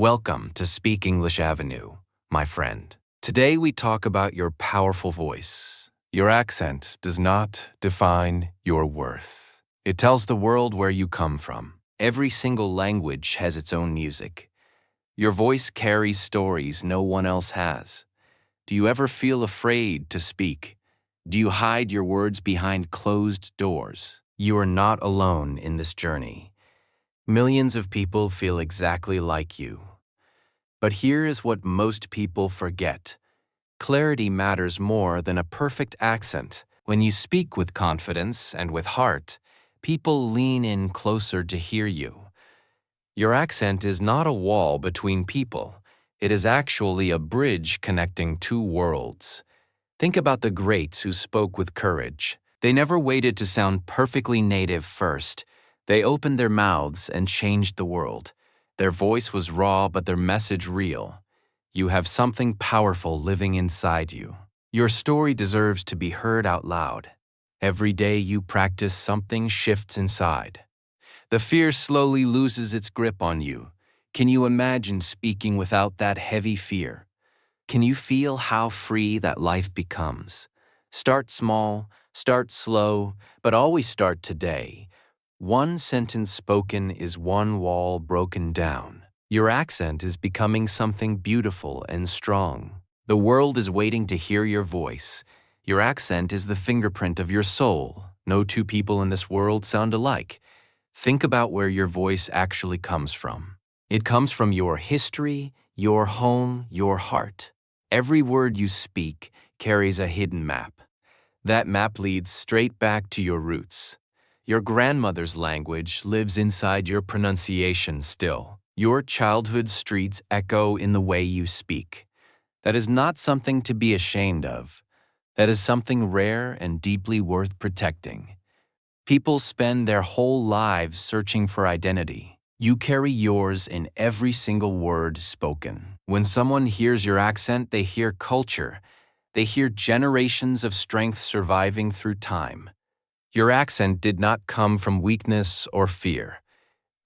Welcome to Speak English Avenue, my friend. Today we talk about your powerful voice. Your accent does not define your worth. It tells the world where you come from. Every single language has its own music. Your voice carries stories no one else has. Do you ever feel afraid to speak? Do you hide your words behind closed doors? You are not alone in this journey. Millions of people feel exactly like you. But here is what most people forget. Clarity matters more than a perfect accent. When you speak with confidence and with heart, people lean in closer to hear you. Your accent is not a wall between people. It is actually a bridge connecting two worlds. Think about the greats who spoke with courage. They never waited to sound perfectly native first. They opened their mouths and changed the world. Their voice was raw, but their message real. You have something powerful living inside you. Your story deserves to be heard out loud. Every day you practice, something shifts inside. The fear slowly loses its grip on you. Can you imagine speaking without that heavy fear? Can you feel how free that life becomes? Start small, start slow, but always start today. One sentence spoken is one wall broken down. Your accent is becoming something beautiful and strong. The world is waiting to hear your voice. Your accent is the fingerprint of your soul. No two people in this world sound alike. Think about where your voice actually comes from. It comes from your history, your home, your heart. Every word you speak carries a hidden map. That map leads straight back to your roots. Your grandmother's language lives inside your pronunciation still. Your childhood streets echo in the way you speak. That is not something to be ashamed of. That is something rare and deeply worth protecting. People spend their whole lives searching for identity. You carry yours in every single word spoken. When someone hears your accent, they hear culture. They hear generations of strength surviving through time. Your accent did not come from weakness or fear.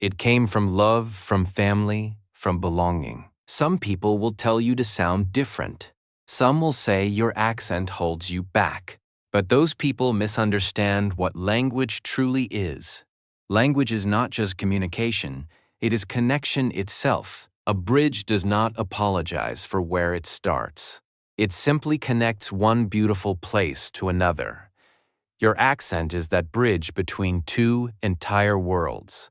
It came from love, from family, from belonging. Some people will tell you to sound different. Some will say your accent holds you back. But those people misunderstand what language truly is. Language is not just communication, it is connection itself. A bridge does not apologize for where it starts. It simply connects one beautiful place to another. Your accent is that bridge between two entire worlds.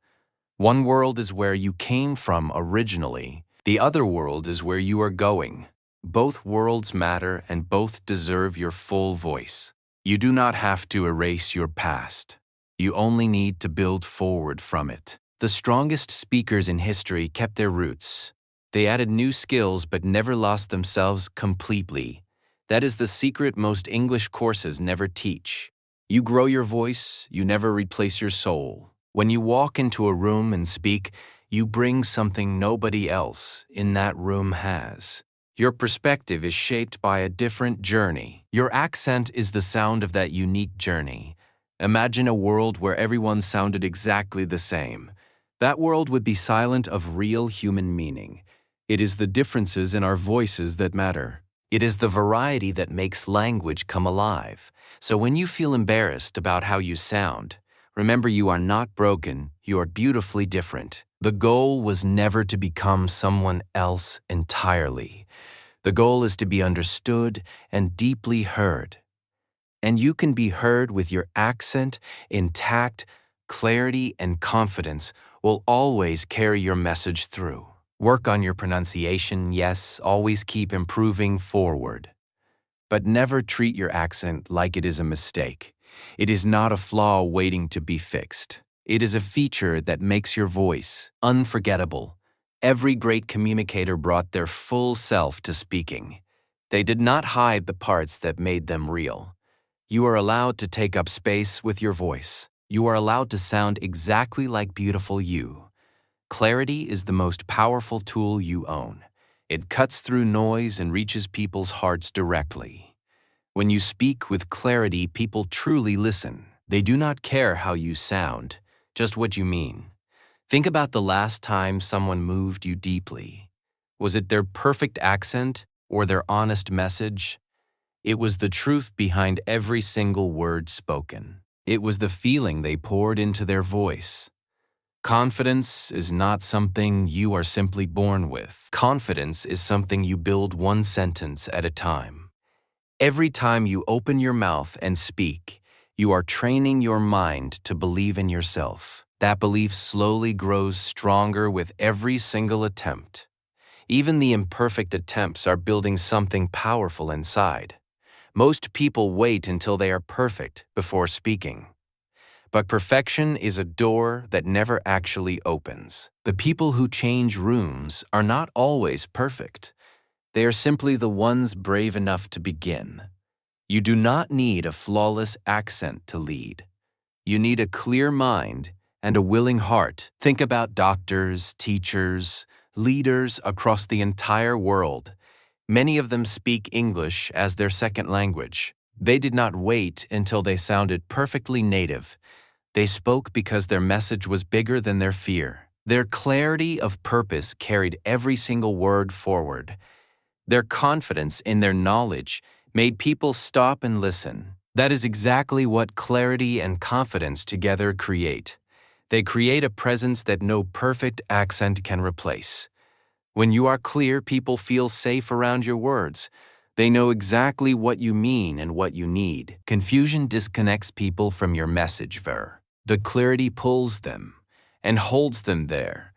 One world is where you came from originally. The other world is where you are going. Both worlds matter and both deserve your full voice. You do not have to erase your past. You only need to build forward from it. The strongest speakers in history kept their roots. They added new skills but never lost themselves completely. That is the secret most English courses never teach. You grow your voice, you never replace your soul. When you walk into a room and speak, you bring something nobody else in that room has. Your perspective is shaped by a different journey. Your accent is the sound of that unique journey. Imagine a world where everyone sounded exactly the same. That world would be silent of real human meaning. It is the differences in our voices that matter. It is the variety that makes language come alive. So when you feel embarrassed about how you sound, remember you are not broken, you are beautifully different. The goal was never to become someone else entirely. The goal is to be understood and deeply heard. And you can be heard with your accent intact. Clarity and confidence will always carry your message through. Work on your pronunciation, yes, always keep improving forward. But never treat your accent like it is a mistake. It is not a flaw waiting to be fixed. It is a feature that makes your voice unforgettable. Every great communicator brought their full self to speaking. They did not hide the parts that made them real. You are allowed to take up space with your voice. You are allowed to sound exactly like beautiful you. Clarity is the most powerful tool you own. It cuts through noise and reaches people's hearts directly. When you speak with clarity, people truly listen. They do not care how you sound, just what you mean. Think about the last time someone moved you deeply. Was it their perfect accent or their honest message? It was the truth behind every single word spoken. It was the feeling they poured into their voice. Confidence is not something you are simply born with. Confidence is something you build one sentence at a time. Every time you open your mouth and speak, you are training your mind to believe in yourself. That belief slowly grows stronger with every single attempt. Even the imperfect attempts are building something powerful inside. Most people wait until they are perfect before speaking. But perfection is a door that never actually opens. The people who change rooms are not always perfect. They are simply the ones brave enough to begin. You do not need a flawless accent to lead. You need a clear mind and a willing heart. Think about doctors, teachers, leaders across the entire world. Many of them speak English as their second language. They did not wait until they sounded perfectly native. They spoke because their message was bigger than their fear. Their clarity of purpose carried every single word forward. Their confidence in their knowledge made people stop and listen. That is exactly what clarity and confidence together create. They create a presence that no perfect accent can replace. When you are clear, people feel safe around your words. They know exactly what you mean and what you need. Confusion disconnects people from your message, The clarity pulls them and holds them there,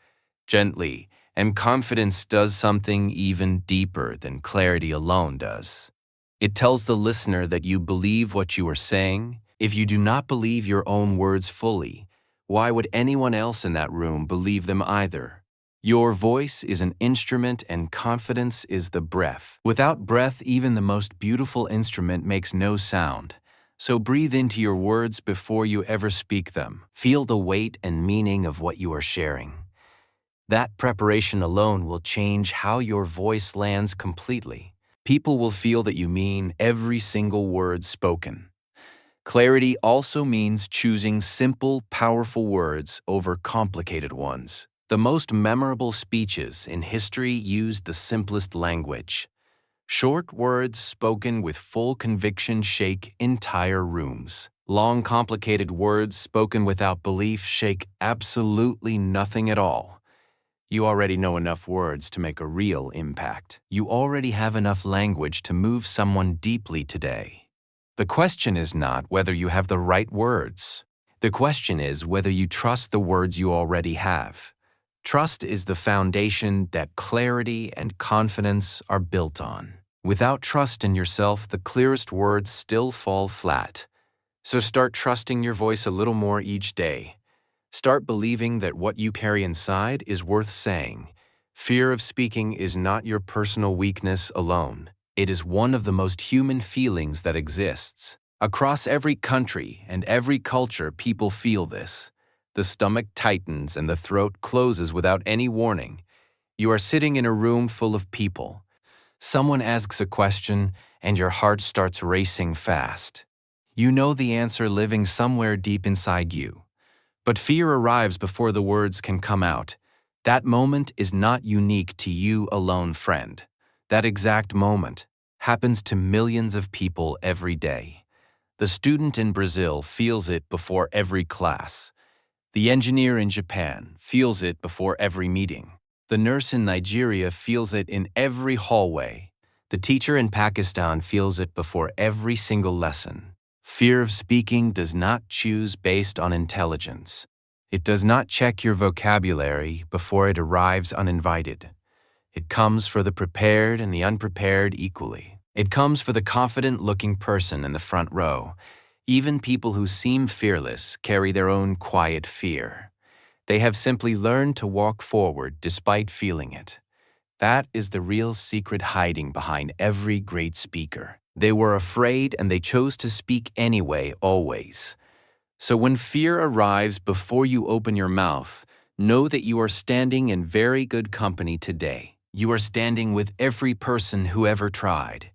gently, and confidence does something even deeper than clarity alone does. It tells the listener that you believe what you are saying. If you do not believe your own words fully, why would anyone else in that room believe them either? Your voice is an instrument and confidence is the breath. Without breath, even the most beautiful instrument makes no sound. So breathe into your words before you ever speak them. Feel the weight and meaning of what you are sharing. That preparation alone will change how your voice lands completely. People will feel that you mean every single word spoken. Clarity also means choosing simple, powerful words over complicated ones. The most memorable speeches in history used the simplest language. Short words spoken with full conviction shake entire rooms. Long, complicated words spoken without belief shake absolutely nothing at all. You already know enough words to make a real impact. You already have enough language to move someone deeply today. The question is not whether you have the right words. The question is whether you trust the words you already have. Trust is the foundation that clarity and confidence are built on. Without trust in yourself, the clearest words still fall flat. So start trusting your voice a little more each day. Start believing that what you carry inside is worth saying. Fear of speaking is not your personal weakness alone. It is one of the most human feelings that exists. Across every country and every culture, people feel this. The stomach tightens and the throat closes without any warning. You are sitting in a room full of people. Someone asks a question and your heart starts racing fast. You know the answer living somewhere deep inside you. But fear arrives before the words can come out. That moment is not unique to you alone, friend. That exact moment happens to millions of people every day. The student in Brazil feels it before every class. The engineer in Japan feels it before every meeting. The nurse in Nigeria feels it in every hallway. The teacher in Pakistan feels it before every single lesson. Fear of speaking does not choose based on intelligence. It does not check your vocabulary before it arrives uninvited. It comes for the prepared and the unprepared equally. It comes for the confident-looking person in the front row. Even people who seem fearless carry their own quiet fear. They have simply learned to walk forward despite feeling it. That is the real secret hiding behind every great speaker. They were afraid and they chose to speak anyway, always. So when fear arrives before you open your mouth, know that you are standing in very good company today. You are standing with every person who ever tried.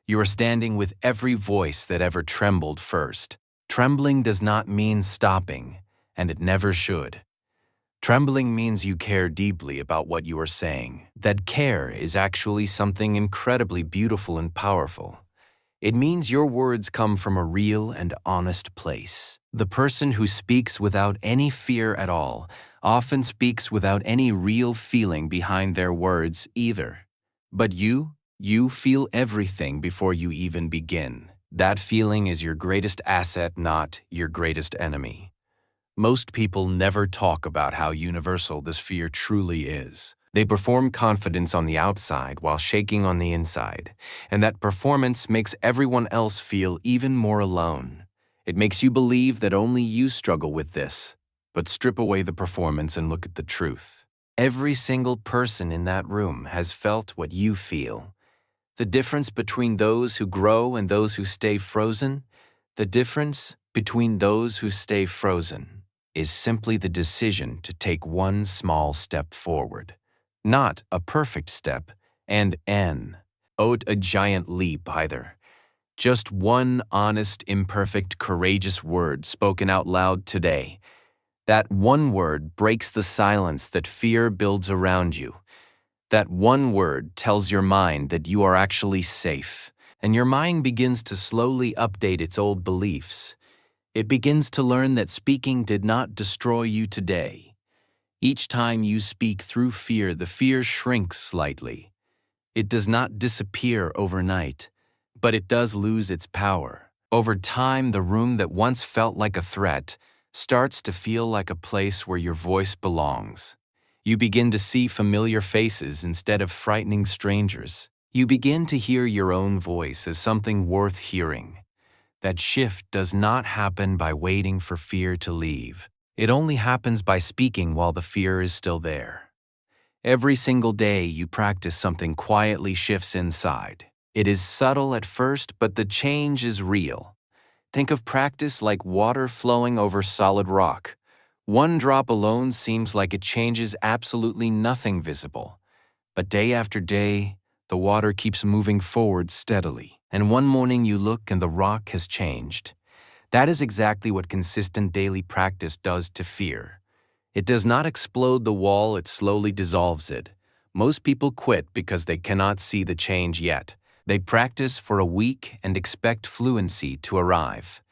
You are standing with every voice that ever trembled first. Trembling does not mean stopping, and it never should. Trembling means you care deeply about what you are saying. That care is actually something incredibly beautiful and powerful. It means your words come from a real and honest place. The person who speaks without any fear at all often speaks without any real feeling behind their words either. But you feel everything before you even begin. That feeling is your greatest asset, not your greatest enemy. Most people never talk about how universal this fear truly is. They perform confidence on the outside while shaking on the inside, and that performance makes everyone else feel even more alone. It makes you believe that only you struggle with this, but strip away the performance and look at the truth. Every single person in that room has felt what you feel. The difference between those who grow and those who stay frozen, the difference between those who stay frozen is simply the decision to take one small step forward. Not a perfect step, and owed a giant leap either. Just one honest, imperfect, courageous word spoken out loud today. That one word breaks the silence that fear builds around you. That one word tells your mind that you are actually safe, and your mind begins to slowly update its old beliefs. It begins to learn that speaking did not destroy you today. Each time you speak through fear, the fear shrinks slightly. It does not disappear overnight, but it does lose its power. Over time, the room that once felt like a threat starts to feel like a place where your voice belongs. You begin to see familiar faces instead of frightening strangers. You begin to hear your own voice as something worth hearing. That shift does not happen by waiting for fear to leave. It only happens by speaking while the fear is still there. Every single day you practice, something quietly shifts inside. It is subtle at first, but the change is real. Think of practice like water flowing over solid rock. One drop alone seems like it changes absolutely nothing visible. But day after day, the water keeps moving forward steadily. And one morning you look and the rock has changed. That is exactly what consistent daily practice does to fear. It does not explode the wall, it slowly dissolves it. Most people quit because they cannot see the change yet. They practice for a week and expect fluency to arrive.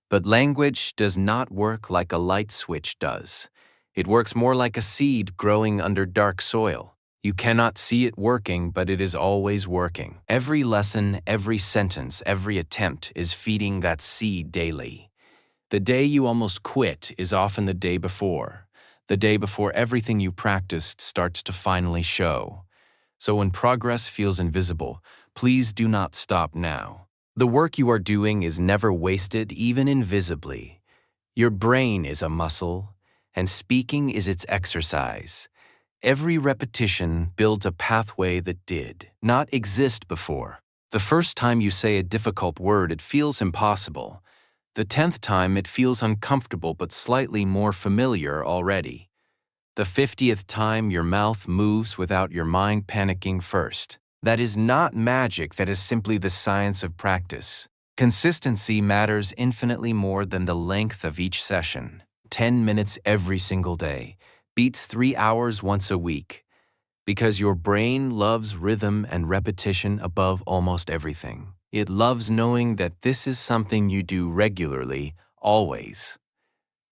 But language does not work like a light switch does. It works more like a seed growing under dark soil. You cannot see it working, but it is always working. Every lesson, every sentence, every attempt is feeding that seed daily. The day you almost quit is often the day before everything you practiced starts to finally show. So when progress feels invisible, please do not stop now. The work you are doing is never wasted, even invisibly. Your brain is a muscle, and speaking is its exercise. Every repetition builds a pathway that did not exist before. The first time you say a difficult word, it feels impossible. The 10th time, it feels uncomfortable but slightly more familiar already. The 50th time, your mouth moves without your mind panicking first. That is not magic, that is simply the science of practice. Consistency matters infinitely more than the length of each session. 10 minutes every single day beats 3 hours once a week, because your brain loves rhythm and repetition above almost everything. It loves knowing that this is something you do regularly, always.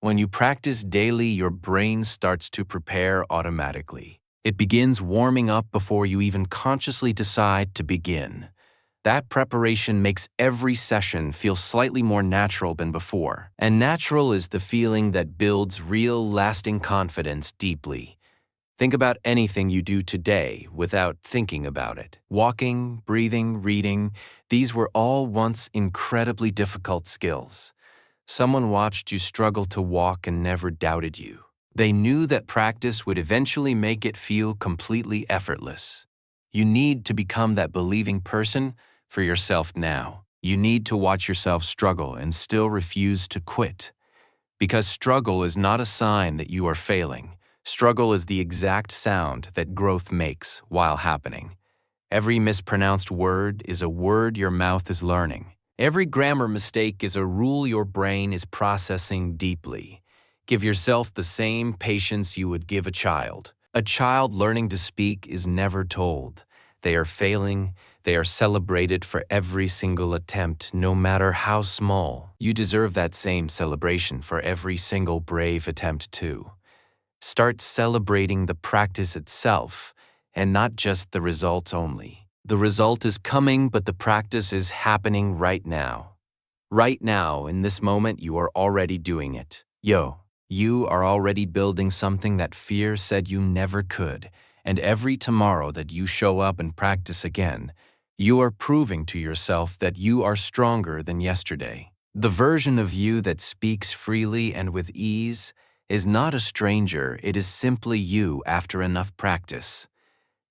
When you practice daily, your brain starts to prepare automatically. It begins warming up before you even consciously decide to begin. That preparation makes every session feel slightly more natural than before. And natural is the feeling that builds real, lasting confidence deeply. Think about anything you do today without thinking about it. Walking, breathing, reading, these were all once incredibly difficult skills. Someone watched you struggle to walk and never doubted you. They knew that practice would eventually make it feel completely effortless. You need to become that believing person for yourself now. You need to watch yourself struggle and still refuse to quit. Because struggle is not a sign that you are failing. Struggle is the exact sound that growth makes while happening. Every mispronounced word is a word your mouth is learning. Every grammar mistake is a rule your brain is processing deeply. Give yourself the same patience you would give a child. A child learning to speak is never told. They are failing. They are celebrated for every single attempt, no matter how small. You deserve that same celebration for every single brave attempt, too. Start celebrating the practice itself, and not just the results only. The result is coming, but the practice is happening right now. Right now, in this moment, you are already doing it. You are already building something that fear said you never could, and every tomorrow that you show up and practice again, you are proving to yourself that you are stronger than yesterday. The version of you that speaks freely and with ease is not a stranger, it is simply you after enough practice.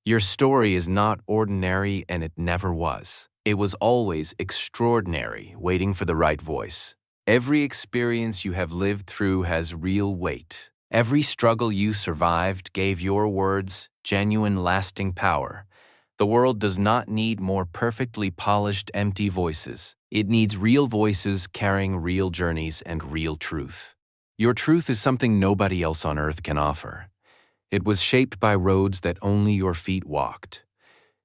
Your story is not ordinary, and it never was. It was always extraordinary, waiting for the right voice. Every experience you have lived through has real weight. Every struggle you survived gave your words genuine, lasting power. The world does not need more perfectly polished, empty voices. It needs real voices carrying real journeys and real truth. Your truth is something nobody else on earth can offer. It was shaped by roads that only your feet walked.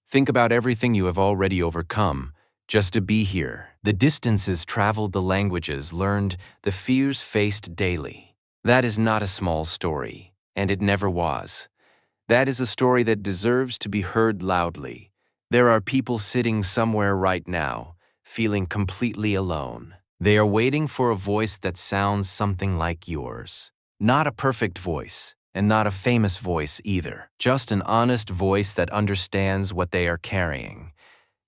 Think about everything you have already overcome just to be here. The distances traveled, the languages learned, the fears faced daily. That is not a small story, and it never was. That is a story that deserves to be heard loudly. There are people sitting somewhere right now, feeling completely alone. They are waiting for a voice that sounds something like yours. Not a perfect voice, and not a famous voice either. Just an honest voice that understands what they are carrying.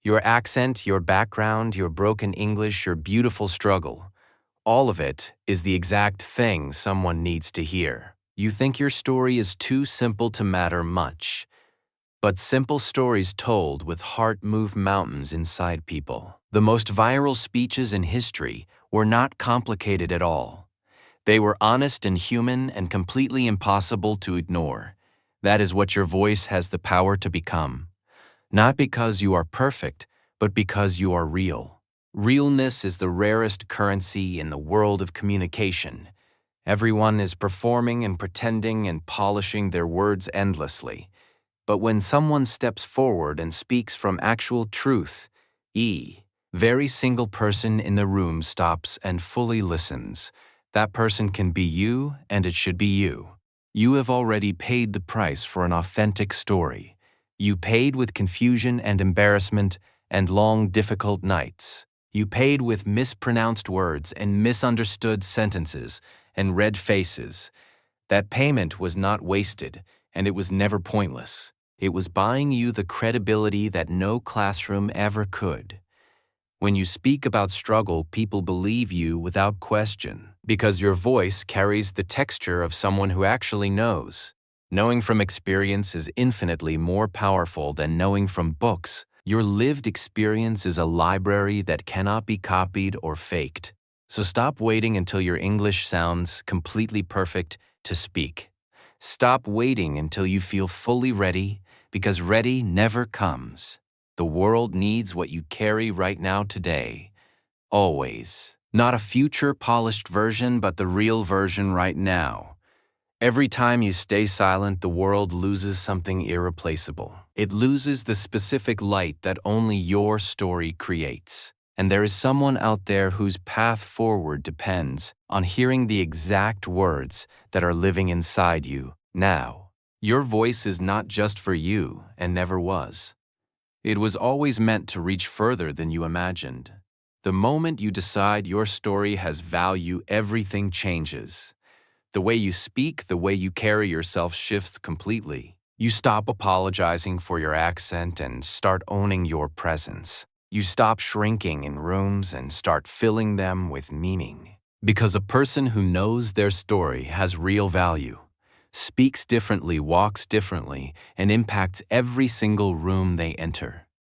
Your accent, your background, your broken English, your beautiful struggle. All of it is the exact thing someone needs to hear. You think your story is too simple to matter much. But simple stories told with heart move mountains inside people. The most viral speeches in history were not complicated at all. They were honest and human and completely impossible to ignore. That is what your voice has the power to become. Not because you are perfect, but because you are real. Realness is the rarest currency in the world of communication. Everyone is performing and pretending and polishing their words endlessly. But when someone steps forward and speaks from actual truth, very single person in the room stops and fully listens. That person can be you, and it should be you. You have already paid the price for an authentic story. You paid with confusion and embarrassment and long, difficult nights. You paid with mispronounced words and misunderstood sentences and red faces. That payment was not wasted, and it was never pointless. It was buying you the credibility that no classroom ever could. When you speak about struggle, people believe you without question, because your voice carries the texture of someone who actually knows. Knowing from experience is infinitely more powerful than knowing from books. Your lived experience is a library that cannot be copied or faked. So stop waiting until your English sounds completely perfect to speak. Stop waiting until you feel fully ready, because ready never comes. The world needs what you carry right now today. Always. Not a future polished version, but the real version right now. Every time you stay silent, the world loses something irreplaceable. It loses the specific light that only your story creates. And there is someone out there whose path forward depends on hearing the exact words that are living inside you now. Your voice is not just for you, and never was. It was always meant to reach further than you imagined. The moment you decide your story has value, everything changes. The way you speak, the way you carry yourself shifts completely. You stop apologizing for your accent and start owning your presence. You stop shrinking in rooms and start filling them with meaning. Because a person who knows their story has real value, speaks differently, walks differently, and impacts every single room they enter.